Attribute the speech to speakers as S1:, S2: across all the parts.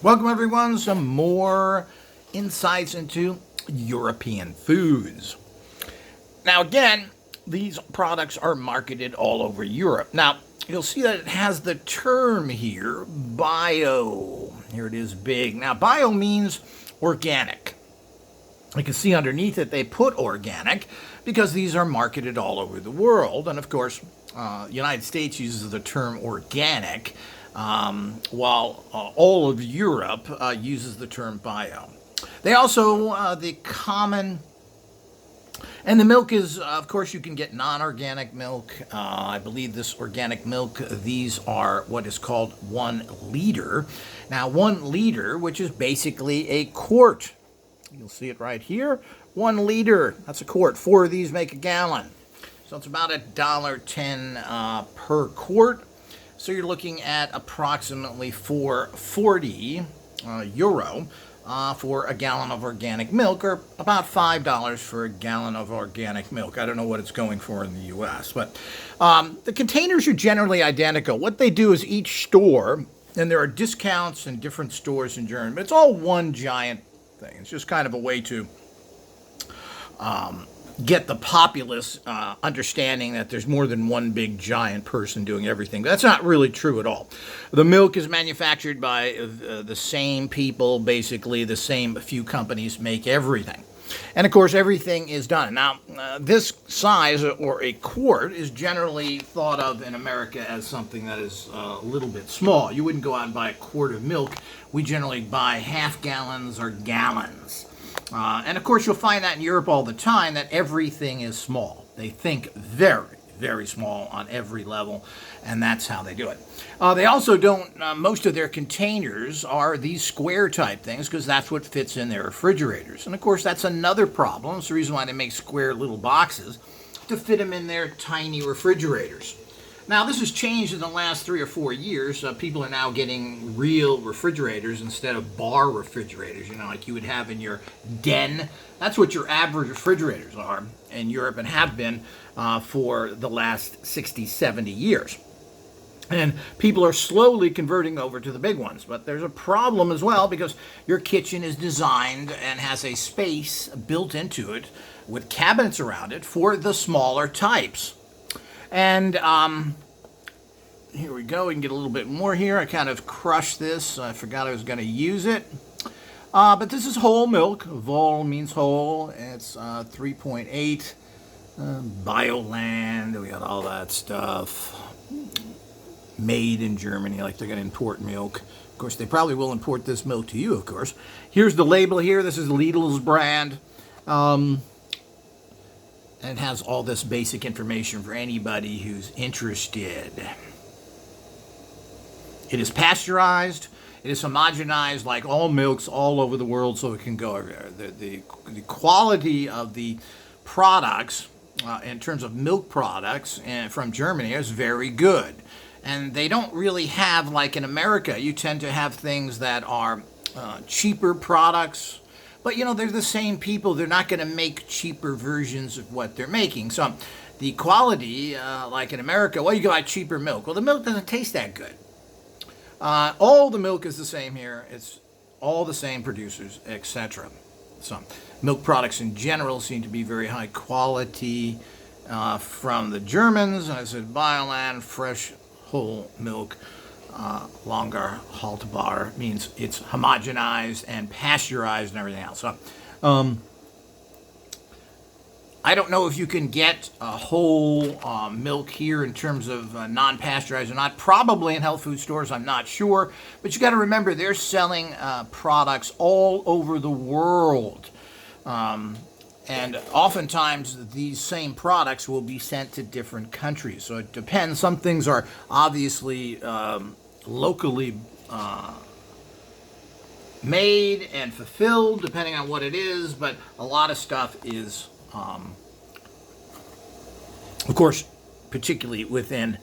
S1: Welcome, everyone. Some more insights into European foods. Now, again, these products are marketed all over Europe. Now, you'll see that it has the term here, bio. Here it is big. Now, bio means organic. You can see underneath it they put organic because these are marketed all over the world. And of course, the United States uses the term organic, while all of Europe uses the term bio. They also, the common, and the milk is, of course, you can get non-organic milk. I believe this organic milk, these are what is called 1 liter. Now, 1 liter, which is basically a quart. You'll see it right here. 1 liter, that's a quart. 4 of these make a gallon. So it's about $1.10 per quart. So you're looking at approximately €4.40 for a gallon of organic milk, or about $5 for a gallon of organic milk. I don't know what it's going for in the U.S., but the containers are generally identical. What they do is each store, and there are discounts in different stores in Germany, but it's all one giant thing. It's just kind of a way to get the populace understanding that there's more than one big giant person doing everything. That's not really true at all. The milk is manufactured by the same people, basically the same few companies make everything. And of course, everything is done. Now, this size, or a quart, is generally thought of in America as something that is a little bit small. You wouldn't go out and buy a quart of milk. We generally buy half gallons or gallons. And of course, you'll find that in Europe all the time, that everything is small. They think very, very small on every level, and that's how they do it. They also don't, most of their containers are these square type things because that's what fits in their refrigerators. And of course, that's another problem. It's the reason why they make square little boxes, to fit them in their tiny refrigerators. Now, this has changed in the last 3 or 4 years. People are now getting real refrigerators instead of bar refrigerators, like you would have in your den. That's what your average refrigerators are in Europe, and have been for the last 60, 70 years. And people are slowly converting over to the big ones. But there's a problem as well, because your kitchen is designed and has a space built into it with cabinets around it for the smaller types. And here we go. We can get a little bit more here. I kind of crushed this. I forgot I was going to use it. But this is whole milk. Vol means whole. It's 3.8. Bioland. We got all that stuff. Made in Germany, like they're going to import milk. Of course, they probably will import this milk to you, of course. Here's the label here. This is Lidl's brand. And it has all this basic information for anybody who's interested. It is pasteurized. It is homogenized like all milks all over the world, so it can go everywhere. The quality of the products, in terms of milk products from Germany, is very good. And they don't really have, like in America, you tend to have things that are cheaper products. But, they're the same people. They're not going to make cheaper versions of what they're making. So the quality, like in America, well, you can buy cheaper milk. Well, the milk doesn't taste that good. All the milk is the same here. It's all the same producers, etc. So milk products in general seem to be very high quality from the Germans. I said Bioland, fresh whole milk. Longer haltbar means it's homogenized and pasteurized and everything else. So, I don't know if you can get a whole milk here in terms of non-pasteurized or not. Probably in health food stores, I'm not sure. But you got to remember, they're selling products all over the world. And oftentimes, these same products will be sent to different countries. So it depends. Some things are obviously locally made and fulfilled, depending on what it is. But a lot of stuff is, of course, particularly within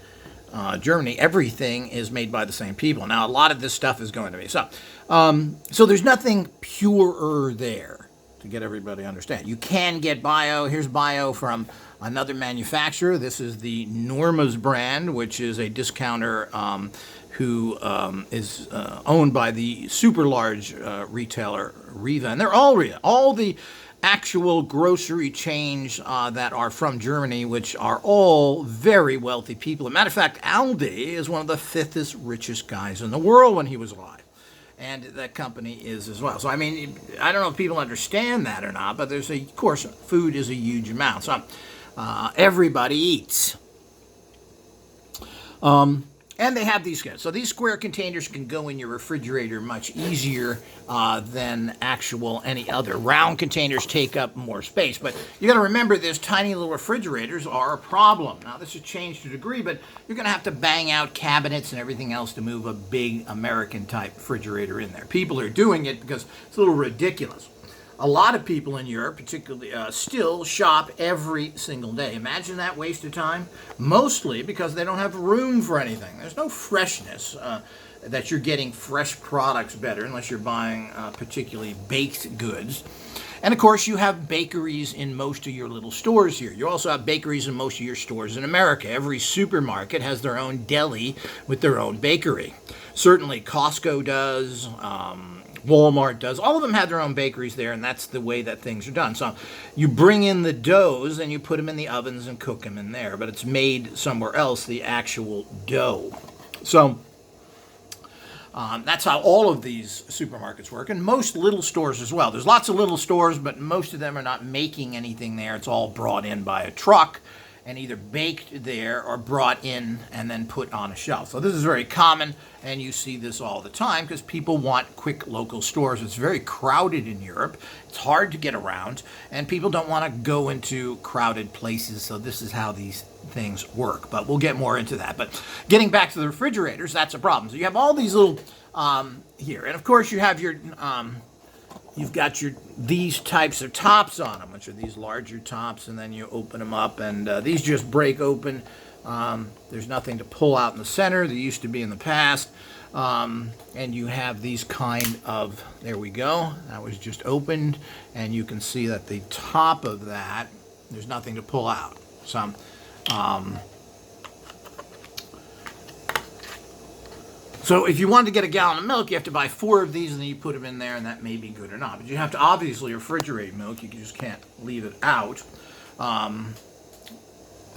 S1: Germany, everything is made by the same people. Now, a lot of this stuff is going to be. So there's nothing purer there, to get everybody to understand. You can get bio. Here's bio from another manufacturer. This is the Norma's brand, which is a discounter who is owned by the super large retailer Riva, and they're all the actual grocery chains that are from Germany, which are all very wealthy people. As a matter of fact, Aldi is one of the fifth richest guys in the world when he was alive. And that company is as well. So, I mean, I don't know if people understand that or not, but of course, food is a huge amount. So, everybody eats. And they have these guys. So these square containers can go in your refrigerator much easier than any other. Round containers take up more space. But you got to remember, these tiny little refrigerators are a problem. Now, this has changed to a degree, but you're going to have to bang out cabinets and everything else to move a big American-type refrigerator in there. People are doing it because it's a little ridiculous. A lot of people in Europe, particularly, still shop every single day. Imagine that waste of time. Mostly because they don't have room for anything. There's no freshness that you're getting fresh products better unless you're buying particularly baked goods. And of course, you have bakeries in most of your little stores here. You also have bakeries in most of your stores in America. Every supermarket has their own deli with their own bakery. Certainly, Costco does. Walmart does. All of them have their own bakeries there, and that's the way that things are done. So you bring in the doughs and you put them in the ovens and cook them in there, but it's made somewhere else, the actual dough. So that's how all of these supermarkets work, and most little stores as well. There's lots of little stores, but most of them are not making anything there. It's all brought in by a truck and either baked there or brought in and then put on a shelf. So this is very common, and you see this all the time because people want quick local stores. It's very crowded in Europe. It's hard to get around, and people don't want to go into crowded places, so this is how these things work. But we'll get more into that. But getting back to the refrigerators, that's a problem. So you have all these little here, and of course you have your you've got these types of tops on them, which are these larger tops, and then you open them up, and these just break open. There's nothing to pull out in the center. There used to be in the past. And you have these kind of, there we go, that was just opened, and you can see that the top of that, there's nothing to pull out. So, so if you wanted to get a gallon of milk, you have to buy 4 of these, and then you put them in there, and that may be good or not. But you have to obviously refrigerate milk. You just can't leave it out.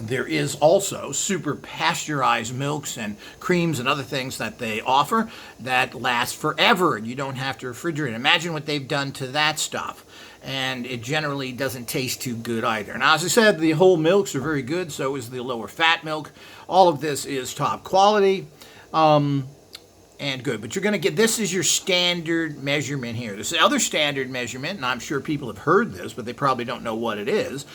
S1: There is also super pasteurized milks and creams and other things that they offer that last forever, and you don't have to refrigerate. Imagine what they've done to that stuff. And it generally doesn't taste too good either. Now, as I said, the whole milks are very good. So is the lower fat milk. All of this is top quality. And good, but you're going to get, this is your standard measurement here. This other standard measurement, and I'm sure people have heard this, but they probably don't know what it is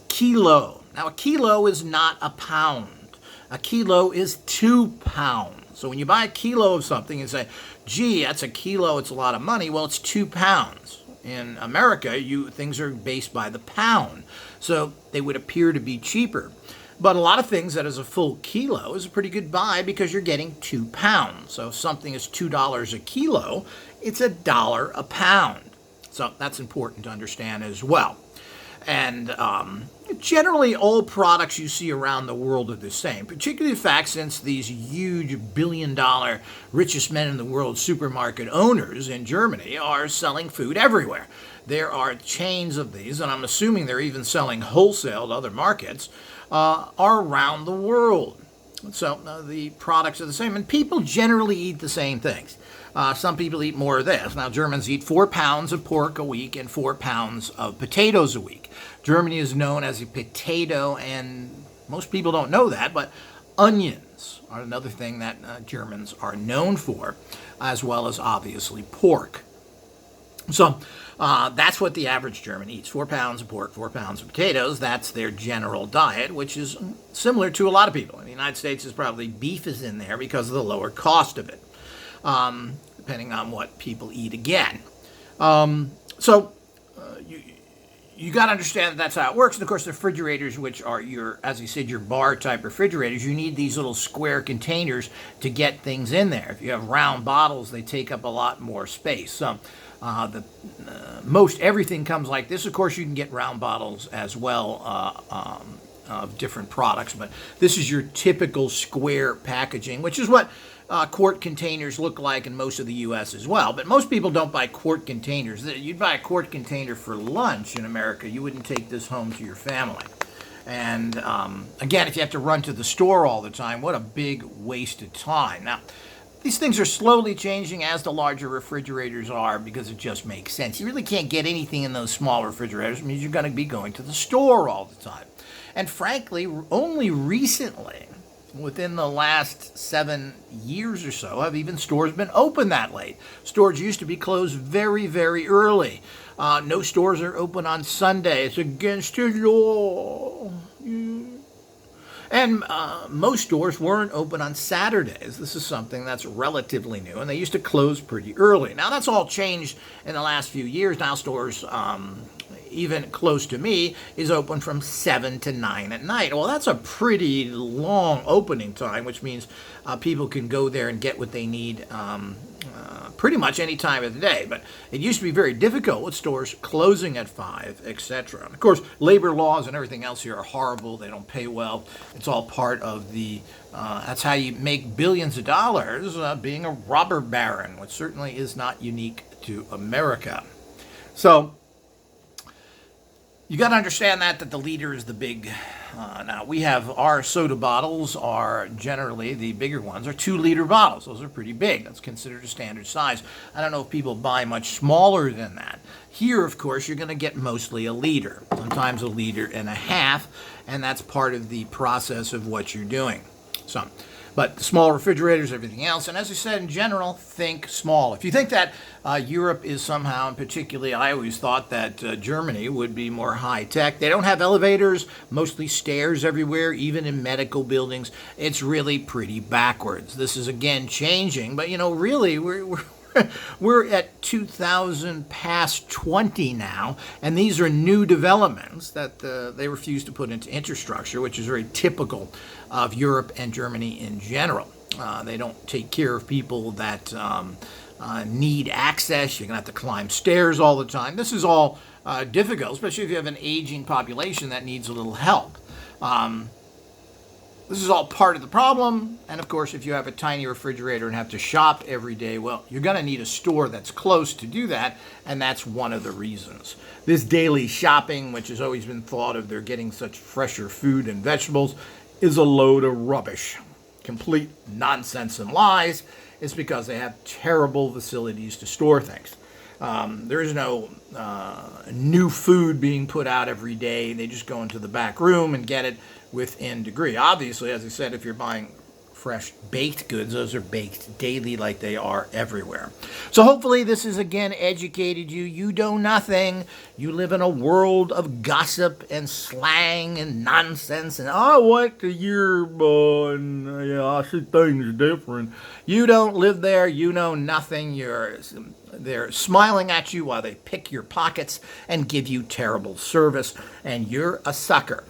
S1: kilo. Now, a kilo is not a pound. A kilo is 2 pounds. So when you buy a kilo of something and say, gee, that's a kilo, it's a lot of money, well, it's 2 pounds. In America, things are based by the pound. So they would appear to be cheaper. But a lot of things that is a full kilo is a pretty good buy because you're getting 2 pounds. So if something is $2 a kilo, it's $1 a pound. So that's important to understand as well. And generally all products you see around the world are the same, particularly the fact since these huge billion-dollar richest men in the world supermarket owners in Germany are selling food everywhere. There are chains of these, and I'm assuming they're even selling wholesale to other markets, are around the world. So the products are the same, and people generally eat the same things. Some people eat more of this. Now, Germans eat 4 pounds of pork a week and 4 pounds of potatoes a week. Germany is known as a potato, and most people don't know that, but onions are another thing that Germans are known for, as well as obviously pork. So that's what the average German eats. 4 pounds of pork, 4 pounds of potatoes. That's their general diet, which is similar to a lot of people. In the United States, is probably beef is in there because of the lower cost of it, depending on what people eat again. You got to understand that that's how it works. And of course, the refrigerators, which are as you said, your bar type refrigerators, you need these little square containers to get things in there. If you have round bottles, they take up a lot more space. So most everything comes like this. Of course, you can get round bottles as well of different products, but this is your typical square packaging, which is what quart containers look like in most of the U.S. as well. But most people don't buy quart containers. You'd buy a quart container for lunch in America. You wouldn't take this home to your family. And again, if you have to run to the store all the time, what a big waste of time. Now, these things are slowly changing as the larger refrigerators are because it just makes sense. You really can't get anything in those small refrigerators. It means you're going to be going to the store all the time. And frankly, only recently, within the last 7 years or so, have even stores been open that late. Stores used to be closed very, very early. No stores are open on Sunday. It's against the law. And most stores weren't open on Saturdays. This is something that's relatively new, and they used to close pretty early. Now, that's all changed in the last few years. Now, stores, even close to me, is open from 7 to 9 at night. Well, that's a pretty long opening time, which means people can go there and get what they need pretty much any time of the day. But it used to be very difficult with stores closing at 5, etc. Of course, labor laws and everything else here are horrible. They don't pay well. It's all part of the, that's how you make billions of dollars, being a robber baron, which certainly is not unique to America. So, you got to understand that the liter is the big. Now we have our soda bottles are generally the bigger ones are 2-liter bottles. Those are pretty big. That's considered a standard size. I don't know if people buy much smaller than that. Here, of course, you're going to get mostly a liter, sometimes 1.5 liters, and that's part of the process of what you're doing. So. But small refrigerators, everything else. And as I said, in general, think small. If you think that Europe is somehow, and particularly I always thought that Germany would be more high-tech. They don't have elevators, mostly stairs everywhere, even in medical buildings. It's really pretty backwards. This is, again, changing. But, really, we're at 2000 past 20 now, and these are new developments that they refuse to put into infrastructure, which is very typical of Europe and Germany in general. They don't take care of people that need access. You're going to have to climb stairs all the time. This is all difficult, especially if you have an aging population that needs a little help. This is all part of the problem, and of course, if you have a tiny refrigerator and have to shop every day, well, you're going to need a store that's close to do that, and that's one of the reasons. This daily shopping, which has always been thought of, they're getting such fresher food and vegetables, is a load of rubbish. Complete nonsense and lies. It's because they have terrible facilities to store things. There is no new food being put out every day. They just go into the back room and get it within degree. Obviously, as I said, if you're buying fresh baked goods, those are baked daily like they are everywhere. So hopefully this has again educated you. You know nothing. You live in a world of gossip and slang and nonsense and I like to hear, yeah, I see things different. You don't live there. You know nothing. They're smiling at you while they pick your pockets and give you terrible service, and you're a sucker.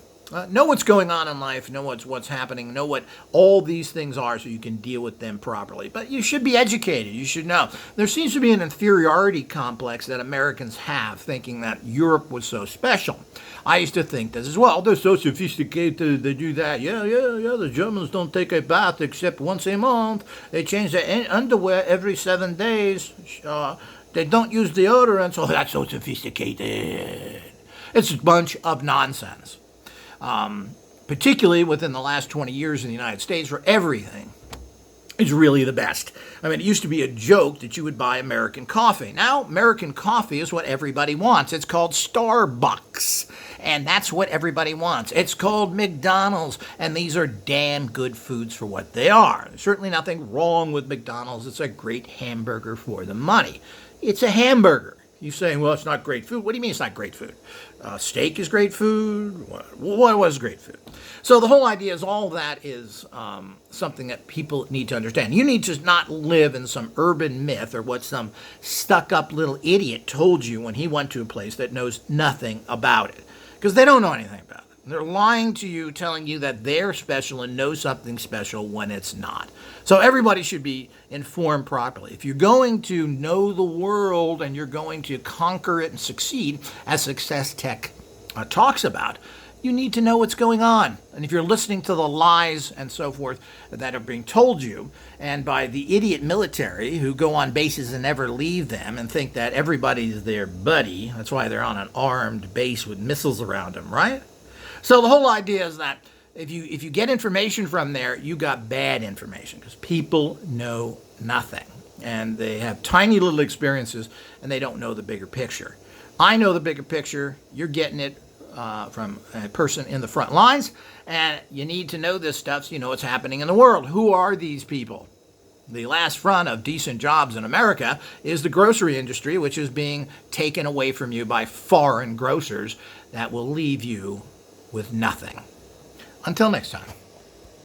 S1: Know what's going on in life, know what's happening, know what all these things are so you can deal with them properly. But you should be educated. You should know. There seems to be an inferiority complex that Americans have, thinking that Europe was so special. I used to think this as well. They're so sophisticated, they do that. Yeah, the Germans don't take a bath except once a month. They change their underwear every 7 days. They don't use deodorant, so that's so sophisticated. It's a bunch of nonsense. Particularly within the last 20 years in the United States, where everything is really the best. I mean, it used to be a joke that you would buy American coffee. Now, American coffee is what everybody wants. It's called Starbucks, and that's what everybody wants. It's called McDonald's, and these are damn good foods for what they are. There's certainly nothing wrong with McDonald's. It's a great hamburger for the money. It's a hamburger. You're saying, well, it's not great food. What do you mean it's not great food? Steak is great food. What was great food? So the whole idea is all that is something that people need to understand. You need to not live in some urban myth or what some stuck-up little idiot told you when he went to a place that knows nothing about it. Because they don't know anything about it. They're lying to you, telling you that they're special and know something special when it's not. So everybody should be informed properly. If you're going to know the world and you're going to conquer it and succeed, as Success Tech talks about, you need to know what's going on. And if you're listening to the lies and so forth that are being told you, and by the idiot military who go on bases and never leave them and think that everybody's their buddy, that's why they're on an armed base with missiles around them, right? So the whole idea is that if you get information from there, you got bad information because people know nothing. And they have tiny little experiences and they don't know the bigger picture. I know the bigger picture. You're getting it from a person in the front lines, and you need to know this stuff so you know what's happening in the world. Who are these people? The last front of decent jobs in America is the grocery industry, which is being taken away from you by foreign grocers that will leave you with nothing. Until next time.